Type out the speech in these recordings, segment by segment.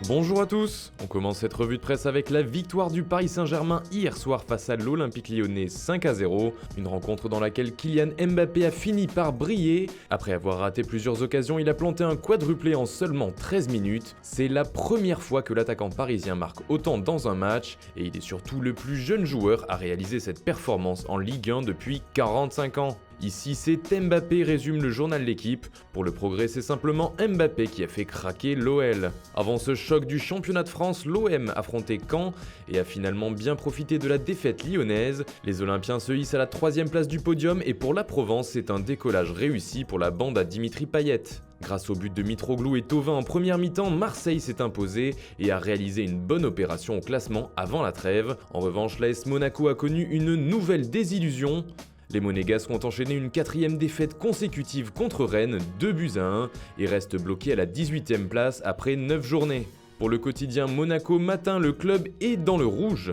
Bonjour à tous, on commence cette revue de presse avec la victoire du Paris Saint-Germain hier soir face à l'Olympique Lyonnais 5-0, une rencontre dans laquelle Kylian Mbappé a fini par briller. Après avoir raté plusieurs occasions, il a planté un quadruplé en seulement 13 minutes. C'est la première fois que l'attaquant parisien marque autant dans un match, et il est surtout le plus jeune joueur à réaliser cette performance en Ligue 1 depuis 45 ans. Ici, c'est Mbappé, résume le journal L'Équipe. Pour le progrès, c'est simplement Mbappé qui a fait craquer l'OL. Avant ce choc du championnat de France, l'OM affrontait Caen et a finalement bien profité de la défaite lyonnaise. Les Olympiens se hissent à la 3e place du podium et pour la Provence, c'est un décollage réussi pour la bande à Dimitri Payet. Grâce au but de Mitroglou et Thauvin en première mi-temps, Marseille s'est imposé et a réalisé une bonne opération au classement avant la trêve. En revanche, l'AS Monaco a connu une nouvelle désillusion. Les Monégasques ont enchaîné une 4e défaite consécutive contre Rennes, 2-1, et restent bloqués à la 18e place après 9 journées. Pour le quotidien Monaco Matin, le club est dans le rouge.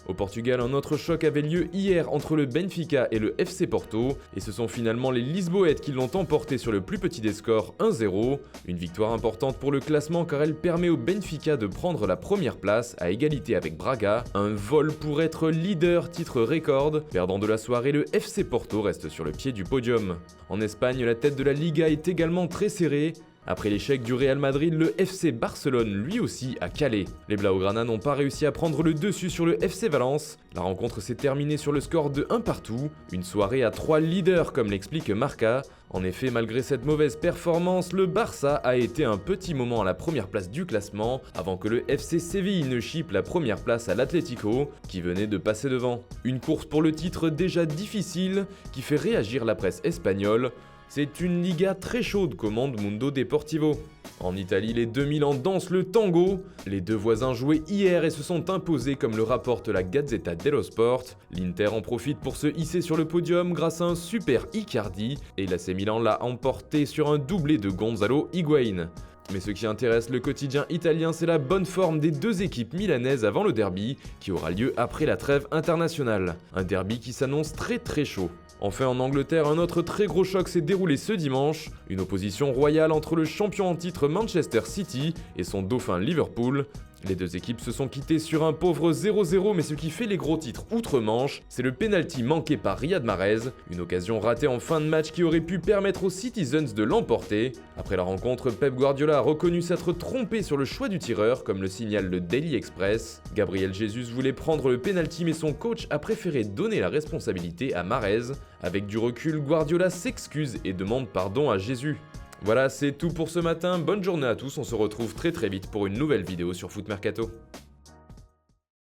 Au Portugal, un autre choc avait lieu hier entre le Benfica et le FC Porto, et ce sont finalement les Lisboètes qui l'ont emporté sur le plus petit des scores 1-0. Une victoire importante pour le classement car elle permet au Benfica de prendre la première place à égalité avec Braga. Un vol pour être leader, titre record. Perdant de la soirée, le FC Porto reste sur le pied du podium. En Espagne, la tête de la Liga est également très serrée. Après l'échec du Real Madrid, le FC Barcelone lui aussi a calé. Les Blaugrana n'ont pas réussi à prendre le dessus sur le FC Valence. La rencontre s'est terminée sur le score de 1 partout. Une soirée à 3 leaders comme l'explique Marca. En effet, malgré cette mauvaise performance, le Barça a été un petit moment à la première place du classement avant que le FC Séville ne chipe la première place à l'Atlético qui venait de passer devant. Une course pour le titre déjà difficile qui fait réagir la presse espagnole. C'est une Liga très chaude, commande Mundo Deportivo. En Italie, les 2000 dansent le tango. Les deux voisins jouaient hier et se sont imposés comme le rapporte la Gazzetta dello Sport. L'Inter en profite pour se hisser sur le podium grâce à un super Icardi et l'AC Milan l'a emporté sur un doublé de Gonzalo Higuaín. Mais ce qui intéresse le quotidien italien, c'est la bonne forme des deux équipes milanaises avant le derby, qui aura lieu après la trêve internationale. Un derby qui s'annonce très chaud. Enfin en Angleterre, un autre très gros choc s'est déroulé ce dimanche, une opposition royale entre le champion en titre Manchester City et son dauphin Liverpool. Les deux équipes se sont quittées sur un pauvre 0-0, mais ce qui fait les gros titres outre-Manche, c'est le penalty manqué par Riyad Mahrez, une occasion ratée en fin de match qui aurait pu permettre aux Citizens de l'emporter. Après la rencontre, Pep Guardiola a reconnu s'être trompé sur le choix du tireur, comme le signale le Daily Express. Gabriel Jesus voulait prendre le penalty, mais son coach a préféré donner la responsabilité à Mahrez. Avec du recul, Guardiola s'excuse et demande pardon à Jesus. Voilà, c'est tout pour ce matin, bonne journée à tous, on se retrouve très vite pour une nouvelle vidéo sur Foot Mercato.